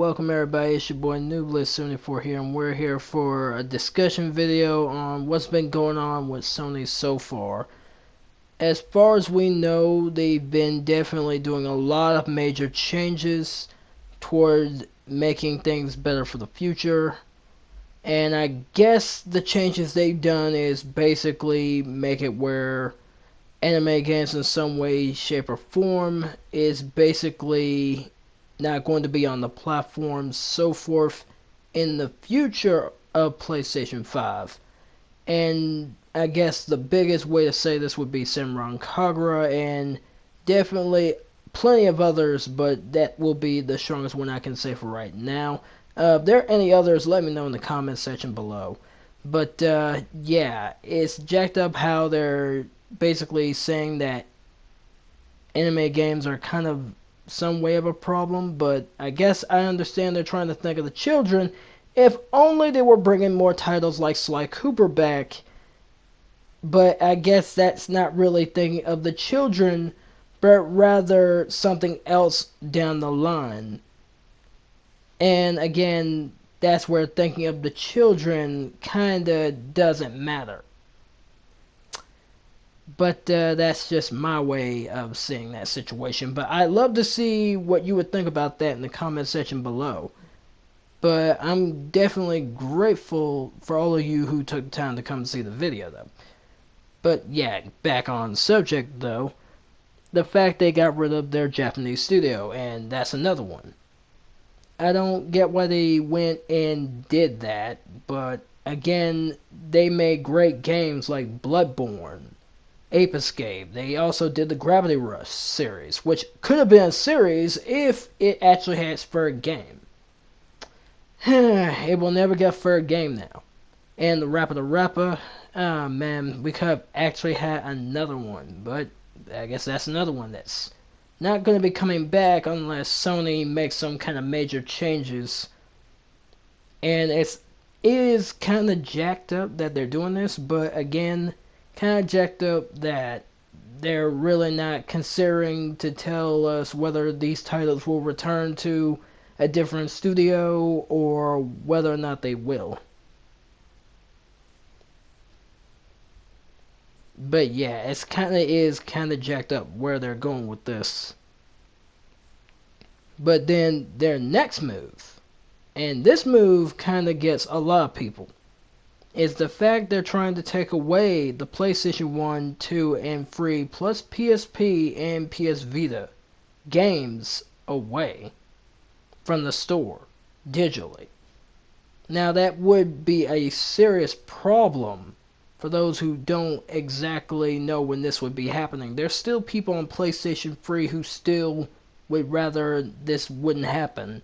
welcome everybody, it's your boy Noobless74 here, and we're here for a discussion video on what's been going on with Sony so far. As far as we know, they've been definitely doing a lot of major changes toward making things better for the future. And I guess the changes they've done is basically make it where anime games in some way, shape, or form is basically not going to be on the platforms so forth in the future of PlayStation 5. And I guess the biggest way to say this would be Senran Kagura and definitely plenty of others, but that will be the strongest one I can say for right now. If there are any others, let me know in the comment section below. But yeah, it's jacked up how they're basically saying that anime games are kind of some way of a problem, but I guess I understand they're trying to think of the children. If only they were bringing more titles like Sly Cooper back, but I guess that's not really thinking of the children, but rather something else down the line. And again, that's where thinking of the children kinda doesn't matter. But that's just my way of seeing that situation. But I'd love to see what you would think about that in the comment section below. But I'm definitely grateful for all of you who took time to come see the video, though. But yeah, back on subject, though. The fact they got rid of their Japanese studio, and that's another one. I don't get why they went and did that, but again, they made great games like Bloodborne, Ape Escape. They also did the Gravity Rush series, which could have been a series if it actually had its third game. It will never get a third game now. And the Rapper, man, we could have actually had another one, but I guess that's another one that's not going to be coming back unless Sony makes some kind of major changes. And it is kind of jacked up that they're doing this, but again, kind of jacked up that they're really not considering to tell us whether these titles will return to a different studio or whether or not they will. But yeah, it's kind of jacked up where they're going with this. But then their next move, and this move kind of gets a lot of people, is the fact they're trying to take away the PlayStation 1, 2, and 3 plus PSP and PS Vita games away from the store digitally. Now that would be a serious problem for those who don't exactly know when this would be happening. There's still people on PlayStation 3 who still would rather this wouldn't happen,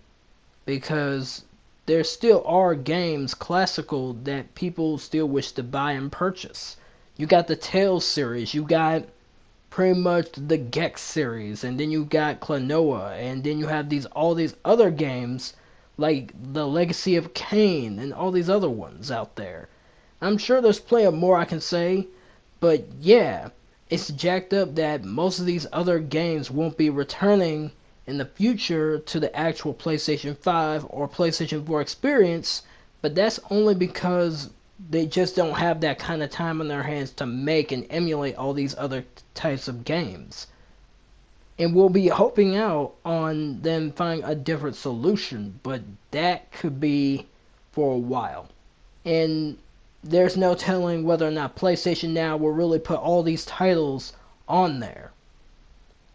because there still are games, classical, that people still wish to buy and purchase. You got the Tales series, you got pretty much the Gex series, and then you got Klonoa, and then you have all these other games like the Legacy of Kain and all these other ones out there. I'm sure there's plenty of more I can say, but yeah, it's jacked up that most of these other games won't be returning in the future to the actual PlayStation 5 or PlayStation 4 experience, but that's only because they just don't have that kind of time on their hands to make and emulate all these other types of games. And we'll be hoping out on them finding a different solution, but that could be for a while. And there's no telling whether or not PlayStation Now will really put all these titles on there.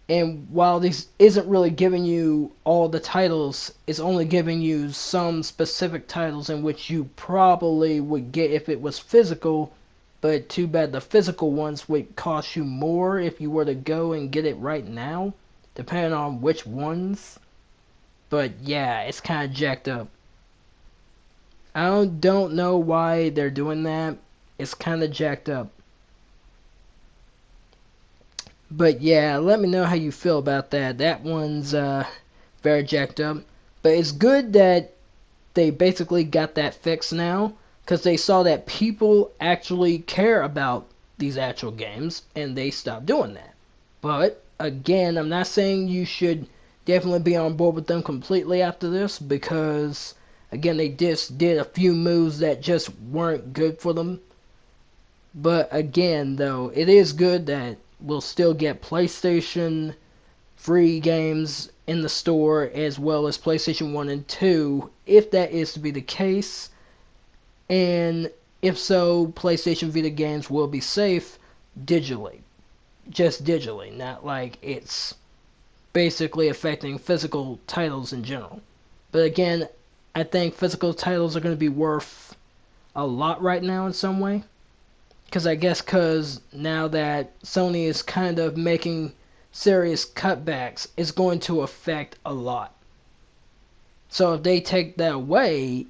And while this isn't really giving you all the titles, it's only giving you some specific titles in which you probably would get if it was physical, but too bad the physical ones would cost you more if you were to go and get it right now, depending on which ones. But yeah, it's kind of jacked up. I don't know why they're doing that. It's kind of jacked up. But yeah, let me know how you feel about that. That one's very jacked up. But it's good that they basically got that fixed now, because they saw that people actually care about these actual games, and they stopped doing that. But again, I'm not saying you should definitely be on board with them completely after this, because again, they just did a few moves that just weren't good for them. But again, though, it is good that we'll still get PlayStation free games in the store, as well as PlayStation 1 and 2, if that is to be the case. And if so, PlayStation Vita games will be safe digitally. Just digitally, not like it's basically affecting physical titles in general. But again, I think physical titles are going to be worth a lot right now in some way. Because I guess because now that Sony is kind of making serious cutbacks, it's going to affect a lot. So if they take that away,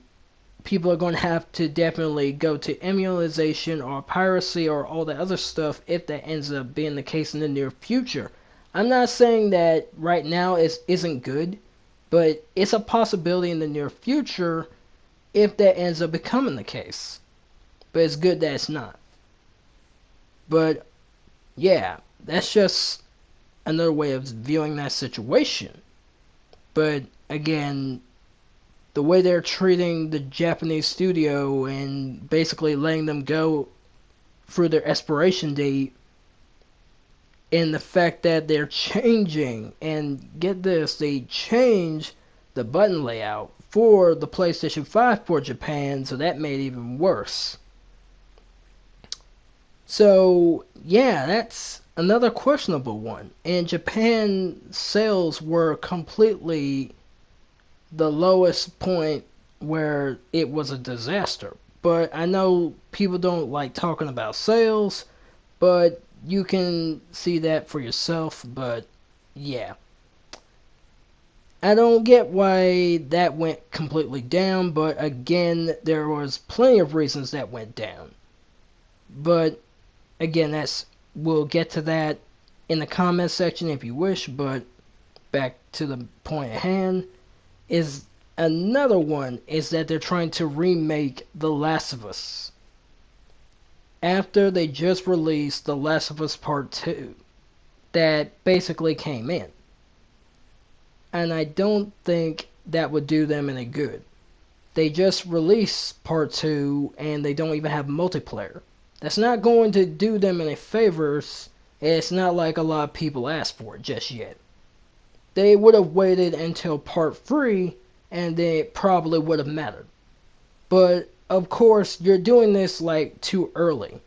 people are going to have to definitely go to emulation or piracy or all that other stuff if that ends up being the case in the near future. I'm not saying that right now it isn't good, but it's a possibility in the near future if that ends up becoming the case. But it's good that it's not. But yeah, that's just another way of viewing that situation. But again, the way they're treating the Japanese studio and basically letting them go through their expiration date, and the fact that they're changing, and get this, they changed the button layout for the PlayStation 5 for Japan, so that made it even worse. So, yeah, that's another questionable one. In Japan, sales were completely the lowest point where it was a disaster. But I know people don't like talking about sales, but you can see that for yourself. But yeah, I don't get why that went completely down, but again, there was plenty of reasons that went down. But again, that's we'll get to that in the comment section if you wish, but back to the point at hand is another one is that they're trying to remake The Last of Us after they just released The Last of Us Part 2 that basically came in. And I don't think that would do them any good. They just released Part 2 and they don't even have multiplayer. That's not going to do them any favors. It's not like a lot of people asked for it just yet. They would have waited until Part 3 and then it probably would have mattered. But of course, you're doing this like too early.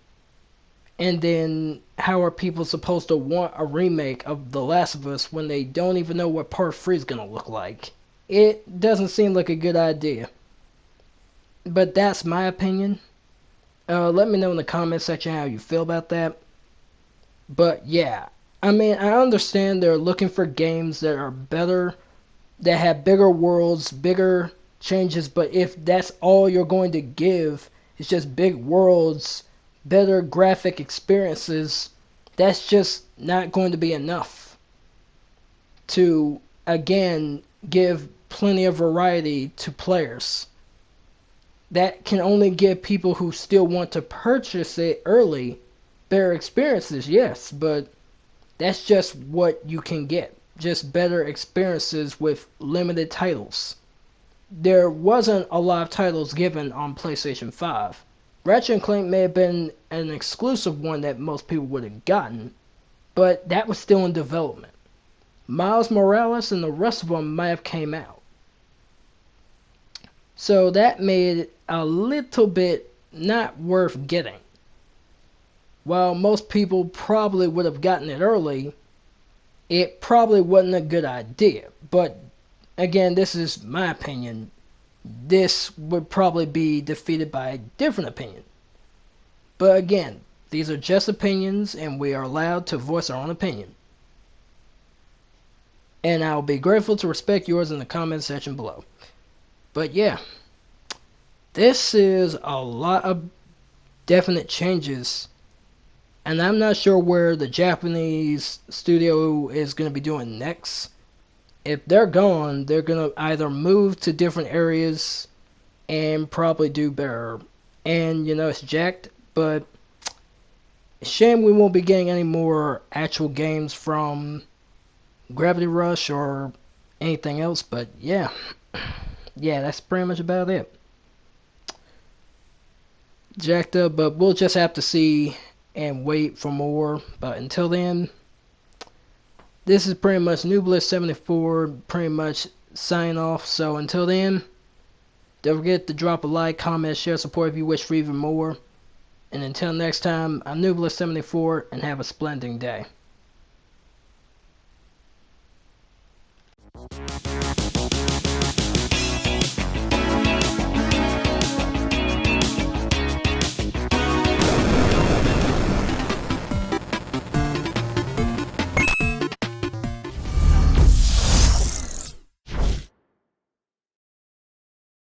And then how are people supposed to want a remake of The Last of Us when they don't even know what Part 3 is going to look like? It doesn't seem like a good idea. But that's my opinion. Let me know in the comment section how you feel about that. But yeah, I mean, I understand they're looking for games that are better, that have bigger worlds, bigger changes, but if that's all you're going to give, it's just big worlds, better graphic experiences, that's just not going to be enough to, again, give plenty of variety to players. That can only give people who still want to purchase it early better experiences, yes, but that's just what you can get. Just better experiences with limited titles. There wasn't a lot of titles given on PlayStation 5. Ratchet and Clank may have been an exclusive one that most people would have gotten, but that was still in development. Miles Morales and the rest of them might have came out. So that made it a little bit not worth getting. While most people probably would have gotten it early, it probably wasn't a good idea. But again, this is my opinion. This would probably be defeated by a different opinion. But again, these are just opinions and we are allowed to voice our own opinion. And I'll be grateful to respect yours in the comment section below. But yeah, this is a lot of definite changes. And I'm not sure where the Japanese studio is going to be doing next. If they're gone, they're going to either move to different areas and probably do better. And, you know, it's jacked, but it's a shame we won't be getting any more actual games from Gravity Rush or anything else. But yeah, yeah, that's pretty much about it. Jacked up, but we'll just have to see and wait for more. But until then, this is pretty much Nubliss74 pretty much sign off. So until then, don't forget to drop a like, comment, share, support if you wish for even more. And until next time, I'm Nubliss74 and have a splendid day.